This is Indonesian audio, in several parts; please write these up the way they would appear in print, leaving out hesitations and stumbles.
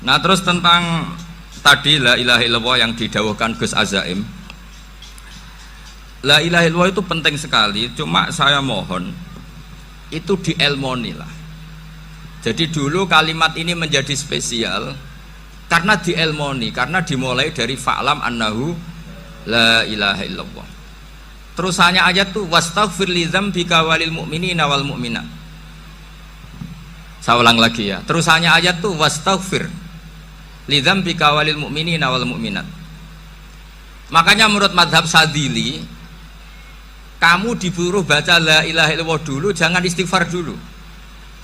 Nah terus tentang tadi la ilaha illallah yang didawuhkan Gus Azaim, la ilaha illallah itu penting sekali, cuma saya mohon itu dielmoni lah. Jadi dulu kalimat ini menjadi spesial karena dielmoni, karena dimulai dari fa'lam annahu la ilaha illallah. Terusannya ayat tuh wastaghfir li dzambika walil mu'minina wal mu'minat. Saya ulang lagi ya. Terusannya ayat tuh wastaghfir li dzambika walil mu'minina wal mu'minat. Makanya menurut mazhab Sadili, kamu disuruh baca la ilaha illallah dulu, jangan istighfar dulu.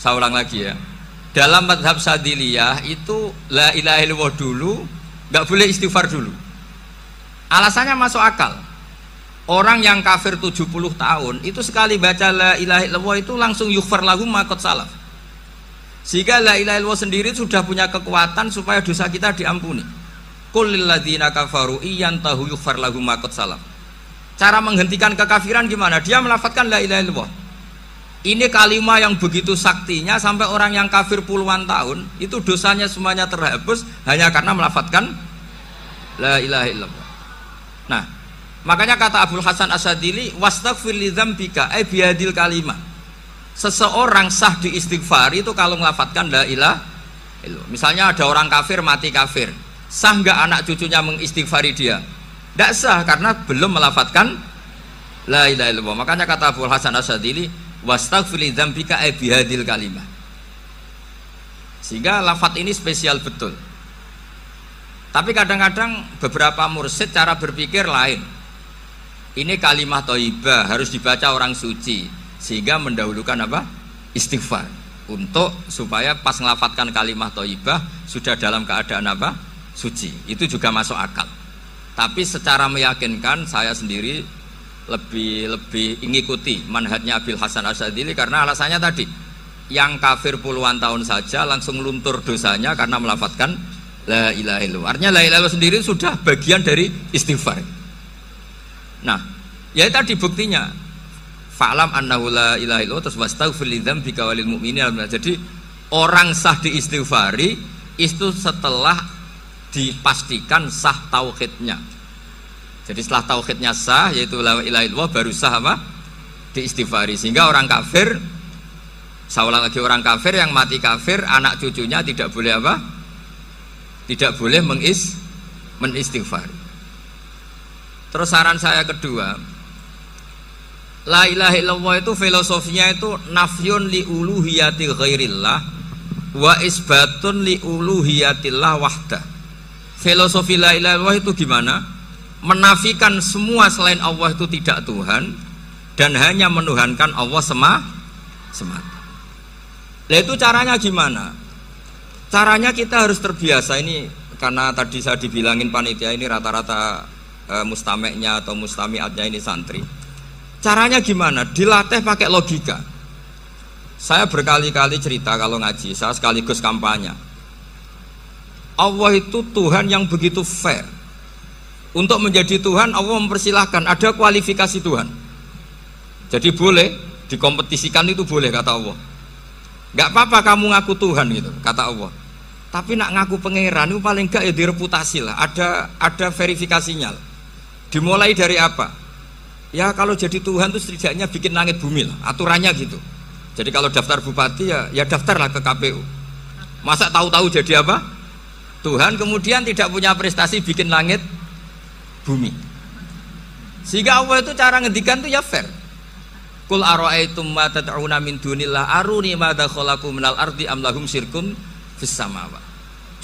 Saya ulang lagi ya. Dalam mazhab Sadiliyah itu la ilaha illallah dulu, nggak boleh istighfar dulu. Alasannya masuk akal. Orang yang kafir 70 tahun itu sekali baca la ilaha illallah itu langsung yughfar lahum ma qad salaf. Sehingga la ilaha illallah sendiri sudah punya kekuatan supaya dosa kita diampuni. Qul lil ladzina kafaru iyantahu yughfar lahum ma qad salaf. Cara menghentikan kekafiran gimana? Dia melafadzkan la ilaha illallah. Ini kalimat yang begitu saktinya sampai orang yang kafir puluhan tahun itu dosanya semuanya terhapus hanya karena melafadzkan la ilaha illallah. Nah, makanya kata Abdul Hasan Asadili, wastaghfir li dzambika ay bihadil kalimah. Seseorang sah di istighfar itu kalau melafadzkan la ilaha illallah. Misalnya ada orang kafir mati kafir, sah enggak anak cucunya mengistighfari dia? Tidak sah karena belum melafadzkan la ilaha illallah. Makanya kata Abdul Hasan Asadili, wastaghfir li dzambika ay bihadil kalimah. Sehingga lafadz ini spesial betul. Tapi kadang-kadang beberapa mursyid cara berpikir lain. Ini kalimat thayyibah harus dibaca orang suci, sehingga mendahulukan apa? Istighfar. Untuk supaya pas ngelafatkan kalimat thayyibah sudah dalam keadaan apa? Suci. Itu juga masuk akal. Tapi secara meyakinkan saya sendiri lebih mengikuti manhajnya Abil Hasan Asyadzili karena alasannya tadi, yang kafir puluhan tahun saja langsung luntur dosanya karena melafatkan la ilaha illallah. Artinya la ilaha illallah sendiri sudah bagian dari istighfar. Nah, ya tadi buktinya fa'lam annahu la ilaha illallah terus wastaghfir li dzambika walil mu'minina. Jadi orang sah diistighfari itu setelah dipastikan sah tauhidnya. Jadi setelah tauhidnya sah yaitu la ilaha illallah baru sah apa? Diistighfari. Sehingga orang kafir, saya ulang lagi, orang kafir yang mati kafir anak cucunya tidak boleh apa? Tidak boleh menistighfar. Terus saran saya kedua, la ilaha illallah itu filosofinya itu nafyun li uluhiyati ghairillah wa isbatun li uluhiyatillah wahdah. Filosofi la ilaha illallah itu gimana? Menafikan semua selain Allah itu tidak Tuhan dan hanya menuhankan Allah semata. Nah itu caranya gimana? Caranya kita harus terbiasa ini, karena tadi saya dibilangin panitia ini rata-rata mustameknya atau mustamiatnya ini santri. Caranya gimana? Dilatih pakai logika. Saya berkali-kali cerita kalau ngaji, saya sekaligus kampanye. Allah itu Tuhan yang begitu fair. Untuk menjadi Tuhan Allah mempersilahkan, ada kualifikasi Tuhan. Jadi boleh dikompetisikan, itu boleh kata Allah. Gak apa-apa kamu ngaku Tuhan gitu kata Allah, tapi nak ngaku pangeran itu paling gak ya direputasi lah, ada verifikasinya lah. Dimulai dari apa? Ya kalau jadi Tuhan itu setidaknya bikin langit bumi lah, aturannya gitu. Jadi kalau daftar bupati ya daftarlah ke KPU. Masa tahu-tahu jadi apa? Tuhan kemudian tidak punya prestasi bikin langit bumi. Sehingga Allah itu cara ngendikan itu ya fair. Qul ara'aitum ma tad'una min dunillah aruni madza khalaqu minal ardi am lahum syirkun fis samawati.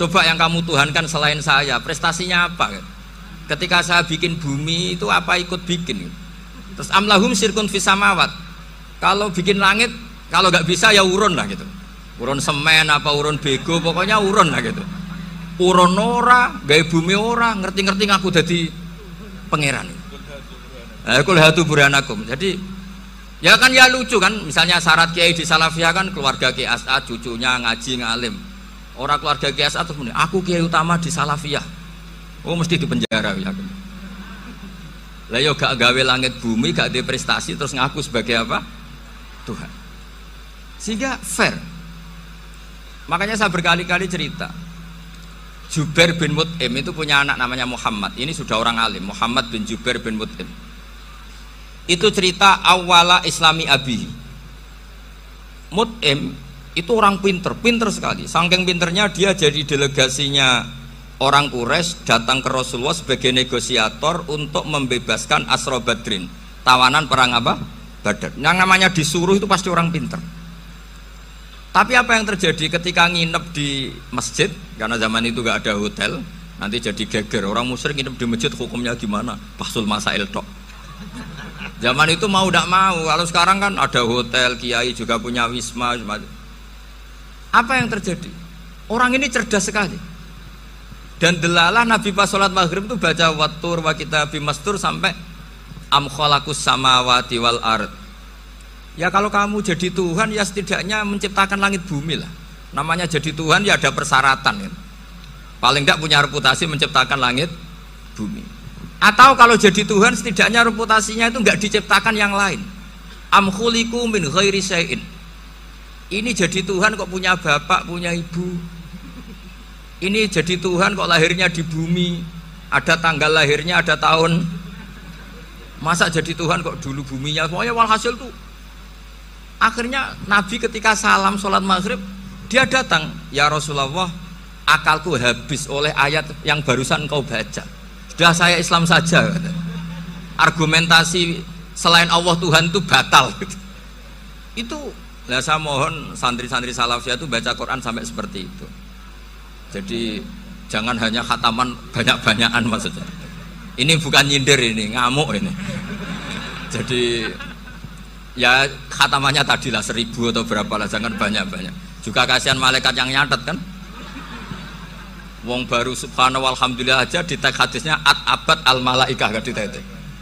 Coba yang kamu tuhankan selain saya, prestasinya apa? Ketika saya bikin bumi itu apa ikut bikin? Terus am lahum syirkun fis samawati. Kalau bikin langit, kalau nggak bisa ya urun lah gitu. Urun semen apa urun bego, pokoknya urun lah gitu. Urun ora, gawe bumi ora, ngerti-ngerti ngaku dadi pangeran. Qul hatu burhanakum. Jadi ya kan ya lucu kan, misalnya syarat kiai di Salafiyah kan keluarga Kiai As'ad, cucunya ngaji ngalim. Orang keluarga Kiai As'ad terus aku kiai utama di Salafiyah. Oh mesti di penjara ya. Lah yo gak gawe langit bumi, gak ada prestasi terus ngaku sebagai apa? Tuhan. Sehingga fair. Makanya saya berkali-kali cerita. Jubair bin Mut'im itu punya anak namanya Muhammad. Ini sudah orang alim, Muhammad bin Jubair bin Mut'im. Itu cerita awala Islami Abi. Mut'im itu orang pinter sekali. Saking pinternya dia jadi delegasinya orang Quraisy datang ke Rasulullah sebagai negosiator untuk membebaskan Asra Badrin, tawanan perang apa? Badar. Yang namanya disuruh itu pasti orang pinter. Tapi apa yang terjadi ketika nginep di masjid, karena zaman itu gak ada hotel, nanti jadi geger. Orang musyrik nginep di masjid hukumnya gimana? Bahsul masail tok. Zaman itu mau tidak mau. Kalau sekarang kan ada hotel, kiai juga punya wisma. Apa yang terjadi? Orang ini cerdas sekali. Dan delalah Nabi pas sholat maghrib itu baca wattur wa kitabim mastur sampai am khalaqus samawati wal ard. Ya kalau kamu jadi Tuhan ya setidaknya menciptakan langit bumi lah. Namanya jadi Tuhan ya ada persyaratan ya. Paling tidak punya reputasi menciptakan langit bumi. Atau kalau jadi Tuhan setidaknya reputasinya itu enggak diciptakan yang lain. Am khuliqu min ghairi syai'in. Ini jadi Tuhan kok punya bapak, punya ibu. Ini jadi Tuhan kok lahirnya di bumi, ada tanggal lahirnya, ada tahun. Masa jadi Tuhan kok dulu buminya semuanya. Walhasil tuh akhirnya Nabi ketika salam sholat maghrib dia datang, ya Rasulullah, akalku habis oleh ayat yang barusan kau baca. Sudah saya Islam saja. Argumentasi selain Allah Tuhan itu batal. Itu lah saya mohon santri-santri salafiyah itu baca Quran sampai seperti itu. Jadi jangan hanya khataman banyak-banyakan maksudnya. Ini bukan nyindir, ini ngamuk ini. Jadi ya khatamannya tadilah 1000 atau berapa lah, jangan banyak-banyak. Juga kasihan malaikat yang nyatet kan. Wong baru subhanallah alhamdulillah aja di teks hadisnya abad al malaikah kan ditete.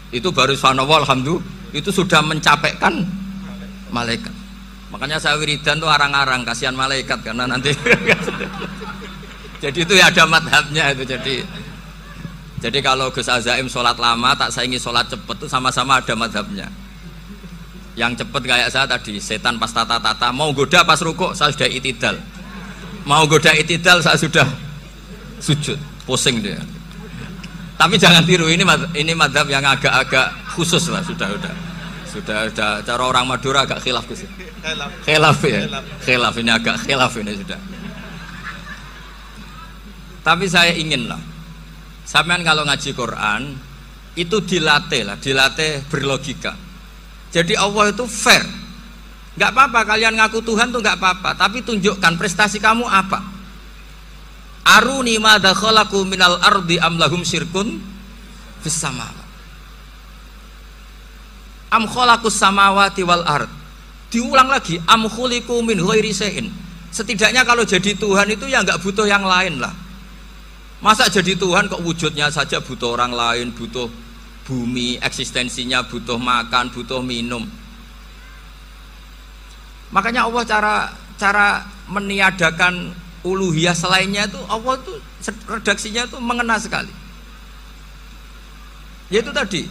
Itu baru subhanallah alhamdulillah itu sudah mencapaikan malaikat. Makanya saya wiridan tuh arang-arang kasihan malaikat karena nanti jadi itu ya ada madhabnya itu. Jadi kalau Gus Azaim sholat lama tak saingi sholat cepet itu sama-sama ada madhabnya. Yang cepet kayak saya tadi, setan pas tata-tata mau goda pas rukuk saya sudah itidal, mau goda itidal saya sudah sujud, pusing dia. Tapi jangan tiru, ini madhab yang agak-agak khusus lah, sudah cara orang Madura agak khilaf sih. Khilaf ya, khilaf ini agak khilaf ini sudah. Tapi saya ingin lah, sampean kalau ngaji Quran itu dilatih berlogika. Jadi Allah itu fair, nggak apa-apa kalian ngaku Tuhan tuh nggak apa-apa, tapi tunjukkan prestasi kamu apa. Aruni madza khalaqu minal ardi am lahum syirkun fis samawati. Am khalaqus samawati wal ard. Diulang lagi, am khuliqu min ghairi syai'in. Setidaknya kalau jadi Tuhan itu ya nggak butuh yang lain lah. Masa jadi Tuhan kok wujudnya saja butuh orang lain, butuh bumi, eksistensinya butuh makan, butuh minum. Makanya Allah cara meniadakan uluhiyah selainnya itu Allah itu redaksinya itu mengena sekali. Yaitu tadi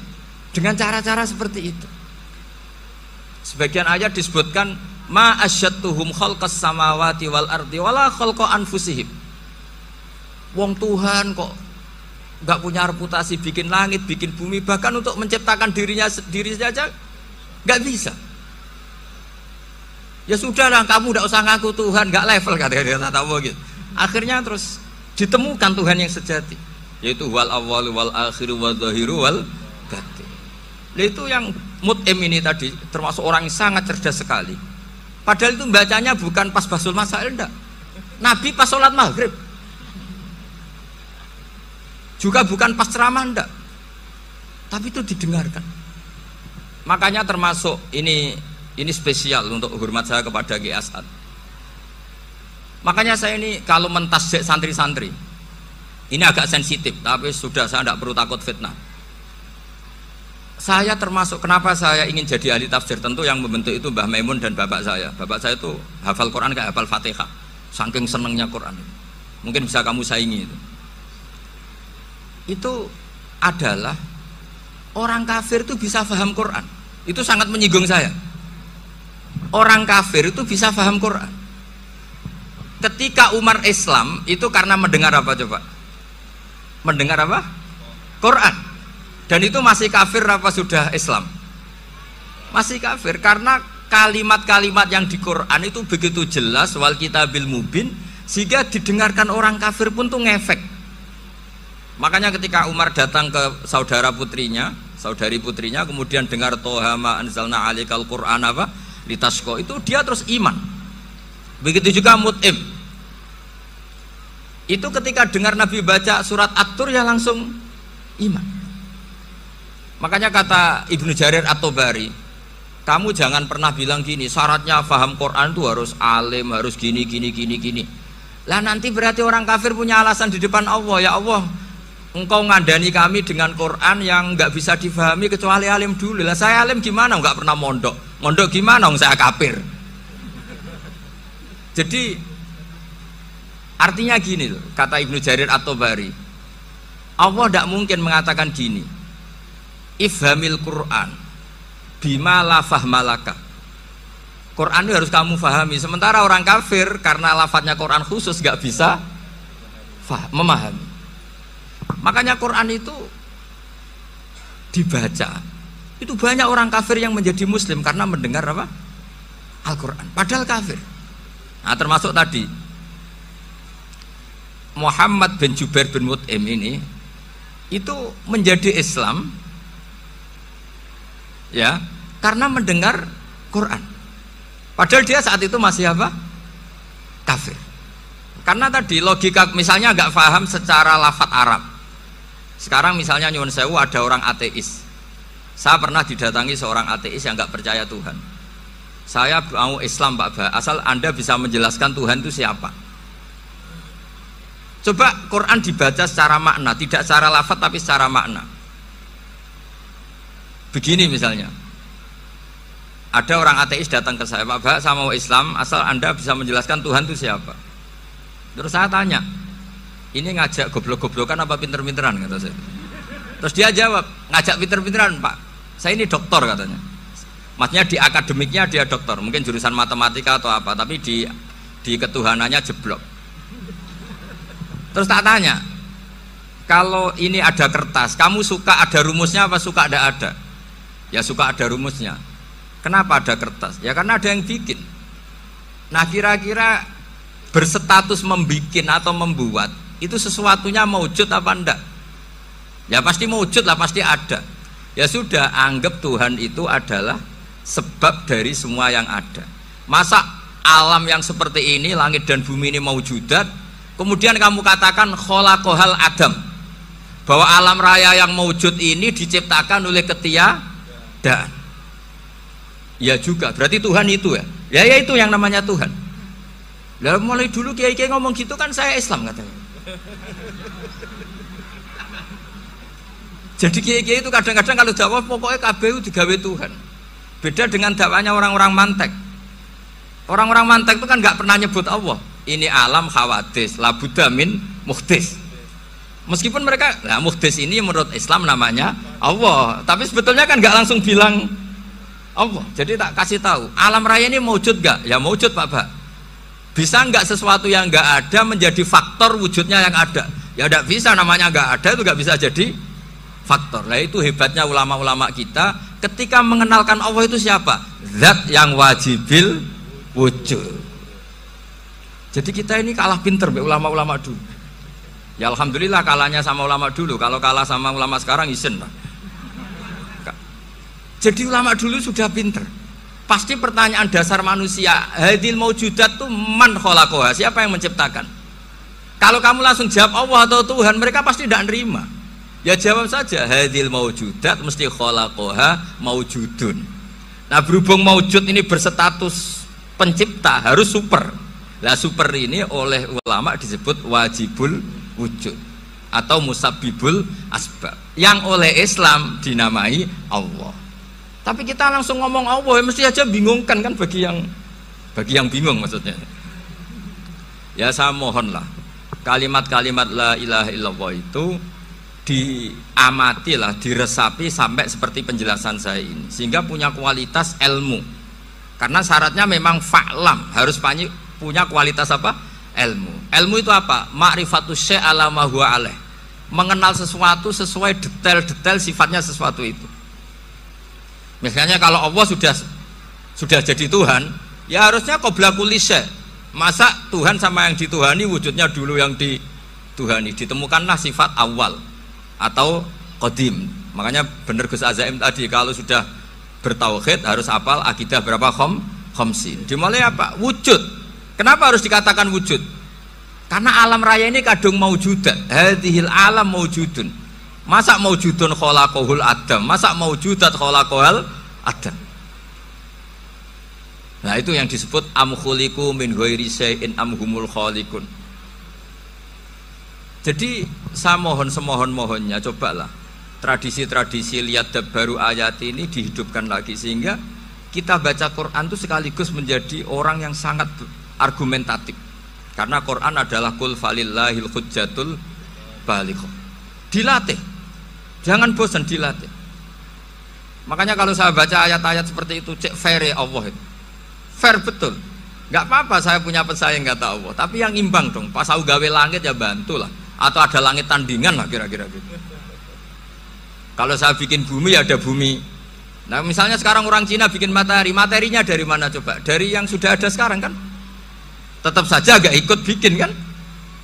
dengan cara-cara seperti itu. Sebagian ayat disebutkan ma asyattuhum khalqas samawati wal ardi wala khalqa anfusihim. Wong Tuhan kok nggak punya reputasi bikin langit, bikin bumi, bahkan untuk menciptakan diri saja nggak bisa. Ya sudahlah, kamu nggak usah ngaku Tuhan, nggak level kata gitu. Akhirnya terus ditemukan Tuhan yang sejati, yaitu wal awwal wal akhir wal zahiru wal batin. Itu yang Mut'im ini tadi termasuk orang yang sangat cerdas sekali. Padahal itu bacanya bukan pas basul masail, enggak. Nabi pas sholat maghrib. Juga bukan pas ceramah, enggak. Tapi itu didengarkan. Makanya termasuk ini spesial untuk hormat saya kepada Ki As'ad. Makanya saya ini kalau mentasjik santri-santri, ini agak sensitif, tapi sudah saya tidak perlu takut fitnah. Saya termasuk, kenapa saya ingin jadi ahli tafsir, tentu yang membentuk itu Mbah Maimun dan bapak saya. Bapak saya itu hafal Quran kayak hafal Fatihah, saking senengnya Quran. Mungkin bisa kamu saingi itu. Itu adalah orang kafir itu bisa paham Quran. Itu sangat menyinggung saya. Orang kafir itu bisa paham Quran. Ketika Umar Islam itu karena mendengar apa coba? Mendengar apa? Quran. Dan itu masih kafir apa sudah Islam? Masih kafir karena kalimat-kalimat yang di Quran itu begitu jelas, wal kitabil mubin, sehingga didengarkan orang kafir pun tuh ngefek. Makanya ketika Umar datang ke saudari putrinya, kemudian dengar Toha ma anzalna alaikal Qur'an apa litasqa, itu dia terus iman. Begitu juga Mut'im. Itu ketika dengar Nabi baca surat At-Tur ya langsung iman. Makanya kata Ibnu Jarir At-Tabari, kamu jangan pernah bilang gini, syaratnya paham Quran itu harus alim, harus gini. Lah nanti berarti orang kafir punya alasan di depan Allah, ya Allah, engkau ngandani kami dengan Quran yang nggak bisa difahami kecuali alim dulu. Lah saya alim gimana? Nggak pernah mondok. Mondok gimana? Saya kafir. Jadi artinya gini loh, kata Ibnu Jarir At-Tabari, Allah tidak mungkin mengatakan gini, ifhamil Quran bima la fahmalaka. Quran itu harus kamu fahami. Sementara orang kafir karena lafadznya Quran khusus nggak bisa memahami. Makanya Quran itu dibaca. Itu banyak orang kafir yang menjadi muslim karena mendengar apa? Al-Quran. Padahal kafir. Nah termasuk tadi Muhammad bin Jubair bin Mut'im ini itu menjadi Islam ya karena mendengar Quran. Padahal dia saat itu masih apa? Kafir. Karena tadi logika misalnya nggak paham secara lafadz Arab. Sekarang misalnya nyuwun sewu ada orang ateis. Saya pernah didatangi seorang ateis yang nggak percaya Tuhan. Saya mau Islam Pak Ba, asal Anda bisa menjelaskan Tuhan itu siapa. Coba Quran dibaca secara makna, tidak secara lafadz tapi secara makna. Begini misalnya, ada orang ateis datang ke saya, Pak Ba, saya mau Islam, asal Anda bisa menjelaskan Tuhan itu siapa. Terus saya tanya, ini ngajak goblok-goblokan apa pinter-pinteran, kata saya. Terus dia jawab, ngajak pinter-pinteran Pak, saya ini doktor katanya. Maksudnya di akademiknya dia doktor, mungkin jurusan matematika atau apa, tapi di ketuhanannya jeblok. Terus tak tanya, kalau ini ada kertas, kamu suka ada rumusnya apa suka ada? Ya suka ada rumusnya. Kenapa ada kertas? Ya karena ada yang bikin. Nah kira-kira berstatus membikin atau membuat itu sesuatunya maujud apa enggak? Ya pasti maujud lah, pasti ada. Ya sudah, anggap Tuhan itu adalah sebab dari semua yang ada. Masa alam yang seperti ini, langit dan bumi ini maujudat, kemudian kamu katakan kholaqohal adam, bahwa alam raya yang maujud ini diciptakan oleh ketiadaan. Ya juga, berarti Tuhan itu ya. Ya itu yang namanya Tuhan. Lalu mulai dulu kiai-kiai ngomong gitu kan saya Islam katanya. Jadi kiai-kiai itu kadang-kadang kalau dakwah pokoknya KBU digawe Tuhan. Beda dengan dakwanya orang-orang mantek. Orang-orang mantek itu kan nggak pernah nyebut Allah. Ini alam khawadis, labuda min muhdis. Meskipun mereka, nah muhdis ini menurut Islam namanya Allah, tapi sebetulnya kan nggak langsung bilang Allah. Jadi tak kasih tahu, alam raya ini mewujud nggak? Ya mewujud Pak Ba. Bisa nggak sesuatu yang nggak ada menjadi faktor wujudnya yang ada? Ya nggak bisa, namanya nggak ada itu nggak bisa jadi faktor. Nah itu hebatnya ulama-ulama kita ketika mengenalkan Allah itu siapa? Zat yang wajibil wujud. Jadi kita ini kalah pinter ulama-ulama dulu. Ya alhamdulillah kalahnya sama ulama dulu. Kalau kalah sama ulama sekarang isen lah. Jadi ulama dulu sudah pinter. Pasti pertanyaan dasar manusia, hadil maujudat tuh man khalaqaha, siapa yang menciptakan? Kalau kamu langsung jawab Allah atau Tuhan, mereka pasti tidak nerima. Ya jawab saja, hadil maujudat mesti khalaqaha maujudun. Nah berhubung maujud ini berstatus pencipta, harus super. Nah super ini oleh ulama disebut wajibul wujud atau musabbibul asbab, yang oleh Islam dinamai Allah. Tapi kita langsung ngomong Allah, ya mesti aja bingungkan kan bagi yang bingung maksudnya. Ya saya mohonlah kalimat-kalimat la ilaha illallah itu diamati lah, diresapi sampai seperti penjelasan saya ini, sehingga punya kualitas ilmu. Karena syaratnya memang fa'lam, harus punya kualitas apa? Ilmu. Ilmu itu apa? Ma'rifatus syai' ala ma huwa alaih. Mengenal sesuatu sesuai detail-detail sifatnya sesuatu itu. Misalnya kalau Allah sudah jadi Tuhan, ya harusnya qabla kulli syai'. Masa Tuhan sama yang dituhani wujudnya dulu yang dituhani? Ditemukanlah sifat awal atau qadim. Makanya benar Gus Azaim tadi, kalau sudah bertauhid harus hafal akidah berapa khamsin. Dimulai apa? Wujud. Kenapa harus dikatakan wujud? Karena alam raya ini kadung maujudat. Hadhil alam maujudun. Masa maujudun khalaqahul adam? Masa maujudat khalaqahul adam? Nah, itu yang disebut am khuliqu min ghairi syai'in am humul khaliqun. Jadi saya semohon-mohonnya, cobalah tradisi-tradisi lihat baru ayat ini dihidupkan lagi, sehingga kita baca Quran itu sekaligus menjadi orang yang sangat argumentatif. Karena Quran adalah qul falillahil hujjatul balighah. Dilatih. Jangan bosan, dilatih. Makanya kalau saya baca ayat-ayat seperti itu, cek fair Allah itu. Fair betul. Enggak apa-apa saya punya pesaing kata Allah, tapi yang imbang dong. Pas aku gawe langit ya bantulah, atau ada langit tandingan lah kira-kira gitu. Kalau saya bikin bumi ya ada bumi. Nah misalnya sekarang orang Cina bikin matahari, materinya dari mana coba? Dari yang sudah ada sekarang kan? Tetap saja agak ikut bikin kan?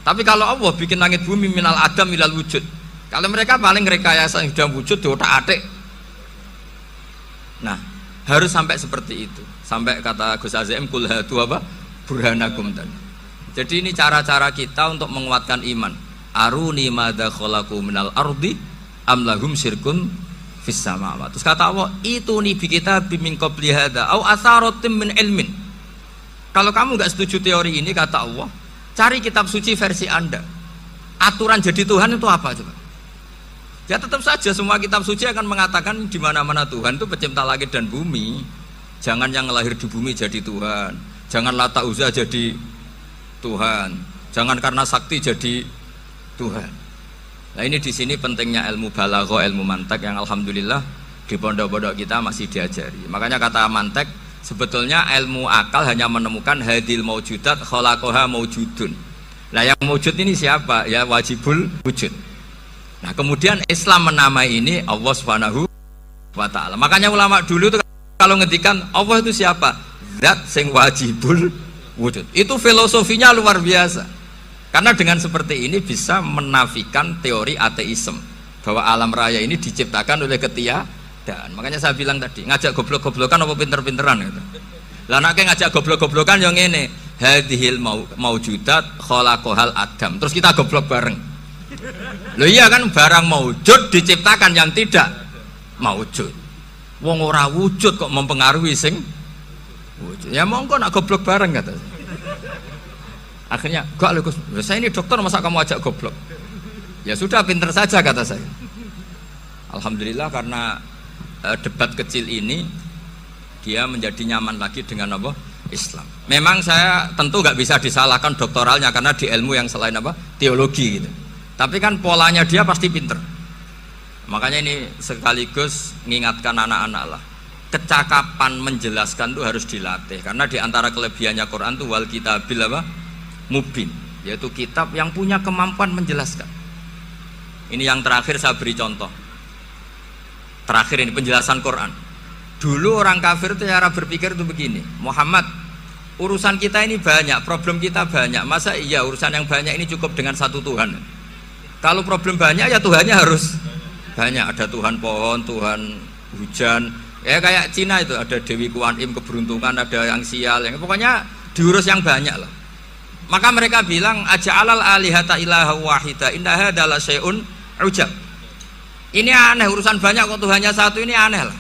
Tapi kalau Allah bikin langit bumi minal adam minal wujud. Kalau mereka paling rekayasa yang sudah wujud di otak-atik. Nah harus sampai seperti itu. Sampai kata Gus Azim kul hatu apa? Burhanakum tadi. Jadi ini cara-cara kita untuk menguatkan iman. Aruni madza khalaqu minal ardi am lahum syirkun fis samawati. Terus kata Allah, itu nih bi kitab min qabli hadza au atharatin min ilmin. Kalau kamu enggak setuju teori ini kata Allah, cari kitab suci versi Anda. Aturan jadi Tuhan itu apa coba? Ya tetap saja semua kitab suci akan mengatakan di mana-mana Tuhan itu pencipta langit dan bumi. Jangan yang lahir di bumi jadi Tuhan. Jangan Lata Uzza jadi Tuhan. Jangan karena sakti jadi Tuhan. Nah ini di sini pentingnya ilmu balaghah, ilmu mantek yang alhamdulillah di pondok-pondok kita masih diajari. Makanya kata mantek sebetulnya ilmu akal hanya menemukan hadil maujudat khalaqaha maujudun. Nah yang maujud ini siapa? Ya wajibul wujud. Nah kemudian Islam menamai ini Allah Subhanahu wa ta'ala. Makanya ulama dulu itu kalau ngendikan Allah itu siapa? Zat sing wajibul wujud. Itu filosofinya luar biasa. Karena dengan seperti ini bisa menafikan teori ateisme bahwa alam raya ini diciptakan oleh ketiadaan. Makanya saya bilang tadi, ngajak goblok-goblokan apa pinter-pinteran gitu. Lah nek ngajak goblok-goblokan yang ngene, hadhil maujudat khalaqahal adam. Terus kita goblok bareng. Loh iya kan, barang maujud diciptakan yang tidak maujud. Wong ora wujud kok mempengaruhi sing wujud. Ya monggo nak goblok bareng kata. Akhirnya, enggak loh Gus, saya ini dokter masa kamu ajak goblok? Ya sudah, pinter saja kata saya. Alhamdulillah karena debat kecil ini dia menjadi nyaman lagi dengan apa? Islam. Memang saya tentu nggak bisa disalahkan doktoralnya karena di ilmu yang selain apa? Teologi gitu. Tapi kan polanya dia pasti pinter. Makanya ini sekaligus mengingatkan anak-anak lah. Kecakapan menjelaskan itu harus dilatih karena di antara kelebihannya Quran itu wal kitabil apa? Mubin, yaitu kitab yang punya kemampuan menjelaskan. Ini yang terakhir saya beri contoh. Terakhir ini penjelasan Quran. Dulu orang kafir itu cara berpikir itu begini, Muhammad, urusan kita ini banyak, problem kita banyak. Masa iya urusan yang banyak ini cukup dengan satu Tuhan? Kalau problem banyak ya Tuhannya harus banyak. Ada Tuhan pohon, Tuhan hujan. Ya kayak Cina itu ada Dewi Kuan Im keberuntungan, ada yang sial, yang pokoknya diurus yang banyak lah. Maka mereka bilang aja'alal alihata ilaha wahida inna hadza la syai'un ujab. Ini aneh, urusan banyak kok Tuhannya satu, ini aneh lah.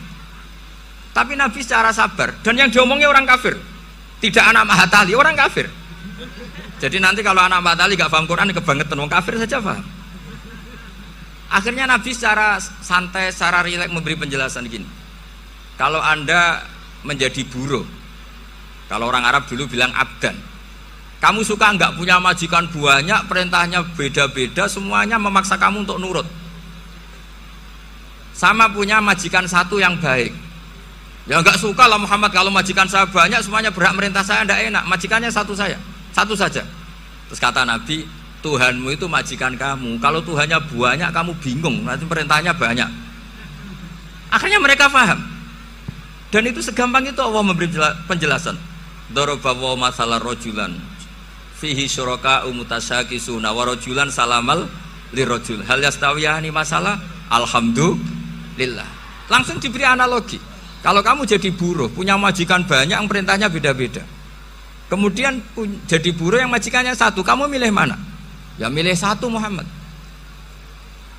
Tapi Nabi secara sabar, dan yang diomongnya orang kafir, tidak anak Mahatali, orang kafir. Jadi nanti kalau anak Mahatali gak paham Quran kebangetan, orang kafir saja paham. Akhirnya Nabi secara santai, secara rileks memberi penjelasan gini. Kalau Anda menjadi buruh, kalau orang Arab dulu bilang abdan, kamu suka nggak punya majikan banyak, perintahnya beda-beda, semuanya memaksa kamu untuk nurut. sama punya majikan satu yang baik. Ya nggak suka lah Muhammad kalau majikan saya banyak semuanya berhak merintah saya, tidak enak. Majikannya satu saja. Terus kata Nabi, Tuhanmu itu majikan kamu. Kalau Tuhannya banyak kamu bingung, nanti perintahnya banyak. Akhirnya mereka paham. Dan itu segampang itu Allah memberi penjelasan. Daraba wa masalah rojulan fihi syuraka umutasyakisuna wa rajulan salamal lirajul hal yastawiyani masalah alhamdulillah. Langsung diberi analogi. Kalau kamu jadi buruh punya majikan banyak yang perintahnya beda-beda, kemudian jadi buruh yang majikannya satu, kamu milih mana? Ya milih satu Muhammad.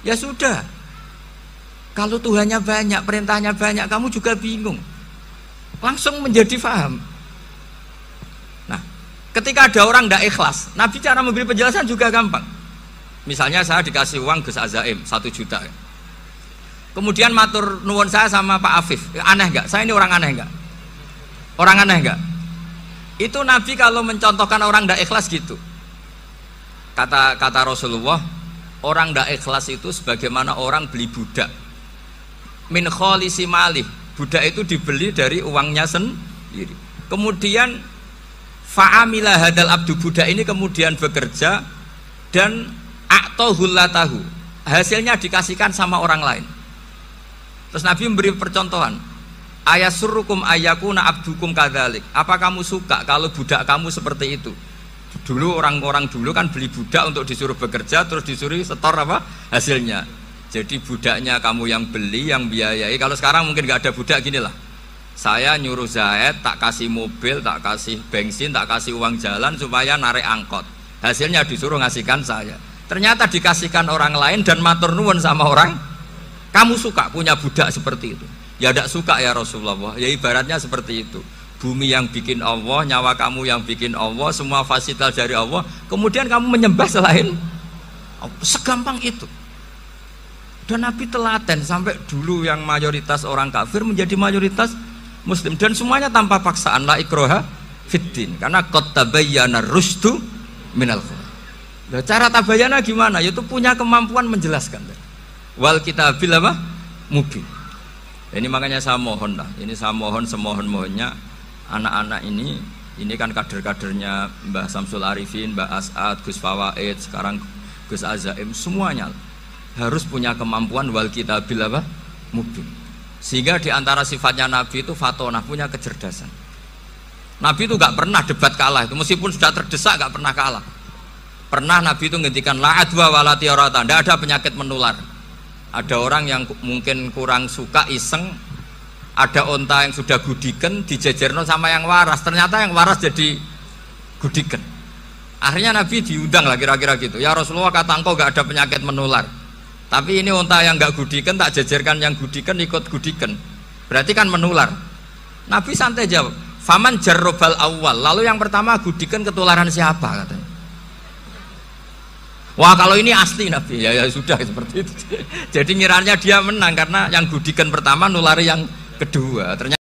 Ya sudah, kalau Tuhannya banyak perintahnya banyak kamu juga bingung, langsung menjadi faham. Ketika ada orang tidak ikhlas, Nabi cara memberi penjelasan juga gampang. Misalnya saya dikasih uang Gus Azaim 1 juta, kemudian matur nuwun saya sama Pak Afif, aneh nggak? Saya ini orang aneh nggak? Orang aneh nggak? Itu Nabi kalau mencontohkan orang tidak ikhlas gitu. Kata Rasulullah, orang tidak ikhlas itu sebagaimana orang beli budak. Min kholisi malih, budak itu dibeli dari uangnya sendiri. Kemudian fa'amila hadal abdu, budak ini kemudian bekerja dan a'tohullatahu, hasilnya dikasihkan sama orang lain. Terus Nabi memberi percontohan, ayasurrukum ayyakuna abdukum kadzalik, apa kamu suka kalau budak kamu seperti itu? Dulu orang-orang dulu kan beli budak untuk disuruh bekerja terus disuruh setor apa hasilnya. Jadi budaknya kamu yang beli, yang biayai. Kalau sekarang mungkin nggak ada budak, gini lah, saya nyuruh Zaid, tak kasih mobil, tak kasih bensin, tak kasih uang jalan supaya narik angkot. Hasilnya disuruh ngasihkan saya. Ternyata dikasihkan orang lain dan matur nuwun sama orang. Kamu suka punya budak seperti itu? Ya tidak suka ya Rasulullah. Ya ibaratnya seperti itu. Bumi yang bikin Allah, nyawa kamu yang bikin Allah, semua fasilitas dari Allah. Kemudian kamu menyembah selain Allah. Segampang itu. Dan Nabi telaten sampai dulu yang mayoritas orang kafir menjadi mayoritas Muslim, dan semuanya tanpa paksaan, la ikroha fiddin, karena qad tabayyana rusdu minal ghayy. Nah, cara tabayana gimana? Yaitu punya kemampuan menjelaskan. Wal kitabil apa? Mubin. Ini makanya saya mohon lah, ini saya mohon semohon-mohonnya anak-anak ini kan kader-kadernya Mbah Samsul Arifin, Mbah As'ad, Gus Fawaid, sekarang Gus Azaim, semuanya harus punya kemampuan wal kitabil apa? Mubin. Sehingga diantara sifatnya Nabi itu fatonah, punya kecerdasan. Nabi itu gak pernah debat kalah, itu meskipun sudah terdesak gak pernah kalah. Pernah Nabi itu ngendikan la adwa wala tiarata, tidak ada penyakit menular. Ada orang yang mungkin kurang suka iseng, ada onta yang sudah gudiken dijejerno sama yang waras, ternyata yang waras jadi gudiken. Akhirnya Nabi diundang lah kira-kira gitu, ya Rasulullah, kata engkau gak ada penyakit menular, tapi ini unta yang nggak gudikan tak jajarkan yang gudikan ikut gudikan, berarti kan menular. Nabi santai jawab, faman jarrobal awal, lalu yang pertama gudikan ketularan siapa katanya. Wah kalau ini asli Nabi, ya sudah seperti itu. Jadi ngiranya dia menang karena yang gudikan pertama nulari yang kedua. Ternyata